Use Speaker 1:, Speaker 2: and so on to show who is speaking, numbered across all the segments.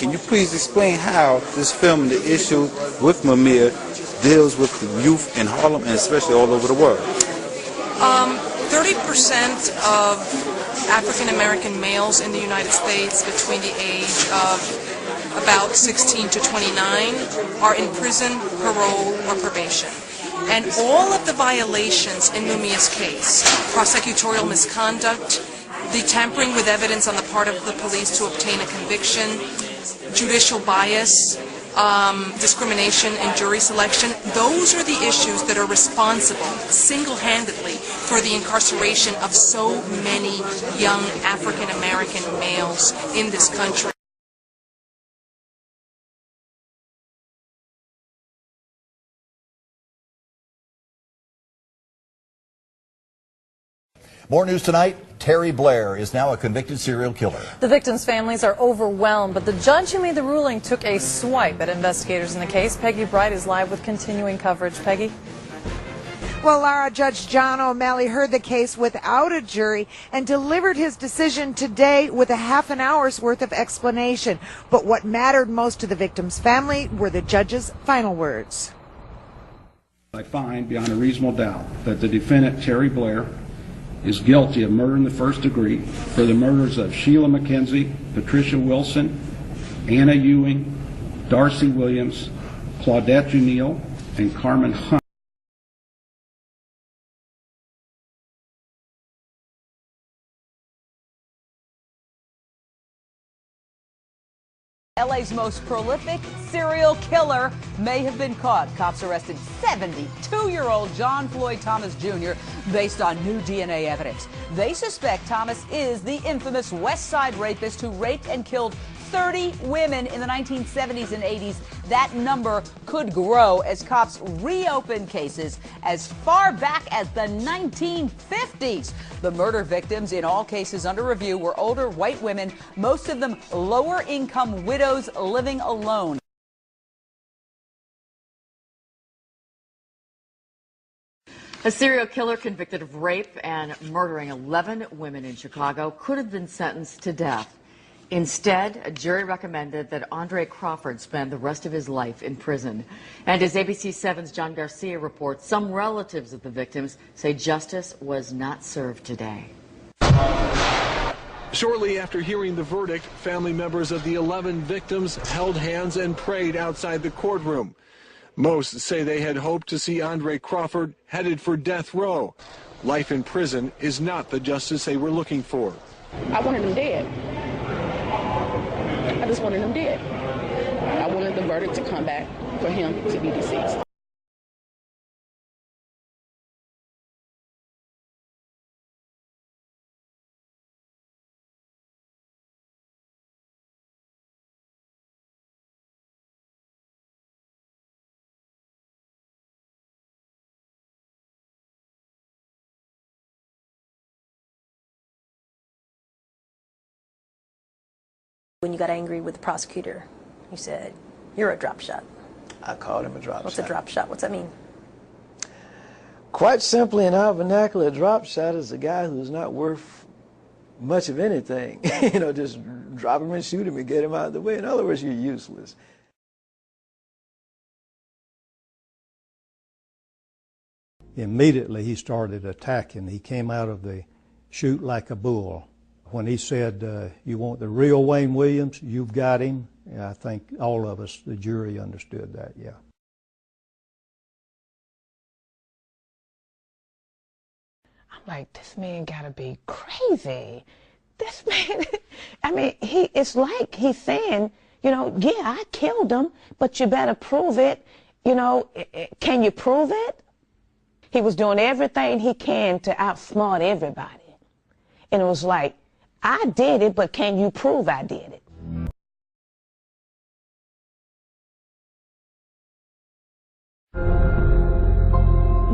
Speaker 1: Can you please explain how this film and the issue with Mamiya deals with the youth in Harlem and especially all over the world?
Speaker 2: 30% of African American males in the United States between the age of about 16 to 29 are in prison, parole, or probation. And all of the violations in Mamiya's case, prosecutorial misconduct, the tampering with evidence on the part of the police to obtain a conviction, judicial bias, discrimination in jury selection, those are the issues that are responsible single-handedly for the incarceration of so many young African American males in this country.
Speaker 3: More news tonight. Terry Blair is now a convicted serial killer.
Speaker 4: The victims' families are overwhelmed, but the judge who made the ruling took a swipe at investigators in the case. Peggy Bright is live with continuing coverage. Peggy?
Speaker 5: Well, Laura, Judge John O'Malley heard the case without a jury and delivered his decision today with a half an hour's worth of explanation. But what mattered most to the victim's family were the judge's final words.
Speaker 6: I find beyond a reasonable doubt that the defendant, Terry Blair, is guilty of murder in the first degree for the murders of Sheila McKenzie, Patricia Wilson, Anna Ewing, Darcy Williams, Claudette Junille, and Carmen Hunt.
Speaker 7: LA's most prolific serial killer may have been caught. Cops arrested 72-year-old John Floyd Thomas Jr. based on new DNA evidence. They suspect Thomas is the infamous West Side rapist who raped and killed 30 women in the 1970s and 80s. That number could grow as cops reopen cases as far back as the 1950s. The murder victims in all cases under review were older white women, most of them lower-income widows living alone.
Speaker 8: A serial killer convicted of rape and murdering 11 women in Chicago could have been sentenced to death. Instead, a jury recommended that Andre Crawford spend the rest of his life in prison. And as ABC 7's John Garcia reports, some relatives of the victims say justice was not served today.
Speaker 9: Shortly after hearing the verdict, family members of the 11 victims held hands and prayed outside the courtroom. Most say they had hoped to see Andre Crawford headed for death row. Life in prison is not the justice they were looking for.
Speaker 10: I wanted him dead. I just wanted him dead. I wanted the verdict to come back for him to be deceased.
Speaker 11: When you got angry with the prosecutor, you said, "You're a drop shot."
Speaker 12: I called him a drop shot.
Speaker 11: What's a drop shot? What's that mean?
Speaker 12: Quite simply, in our vernacular, a drop shot is a guy who's not worth much of anything. You know, just drop him and shoot him and get him out of the way. In other words, you're useless.
Speaker 13: Immediately he started attacking. He came out of the chute like a bull. When he said, you want the real Wayne Williams, you've got him. Yeah, I think all of us, the jury, understood that, yeah.
Speaker 14: I'm like, this man gotta be crazy. This man, I mean, it's like he's saying, you know, yeah, I killed him, but you better prove it. You know, can you prove it? He was doing everything he can to outsmart everybody. And it was like, I did it, but can you prove I did it?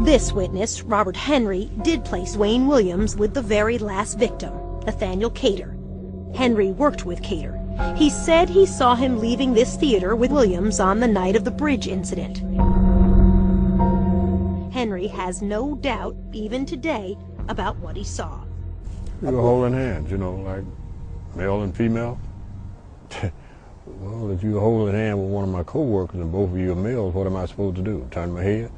Speaker 15: This witness, Robert Henry, did place Wayne Williams with the very last victim, Nathaniel Cater. Henry worked with Cater. He said he saw him leaving this theater with Williams on the night of the bridge incident. Henry has no doubt, even today, about what he saw.
Speaker 16: We were holding hands, you know, like male and female. Well, if you're holding hand with one of my co-workers and both of you are males, what am I supposed to do? Turn my head?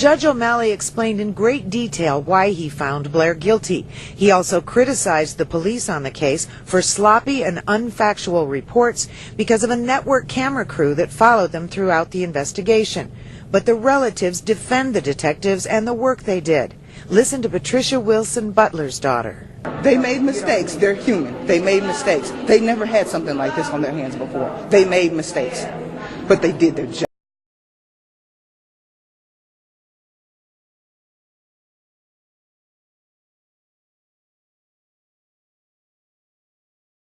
Speaker 5: Judge O'Malley explained in great detail why he found Blair guilty. He also criticized the police on the case for sloppy and unfactual reports because of a network camera crew that followed them throughout the investigation. But the relatives defend the detectives and the work they did. Listen to Patricia Wilson Butler's daughter.
Speaker 17: They made mistakes. They're human. They made mistakes. They never had something like this on their hands before. They made mistakes, but they did their job.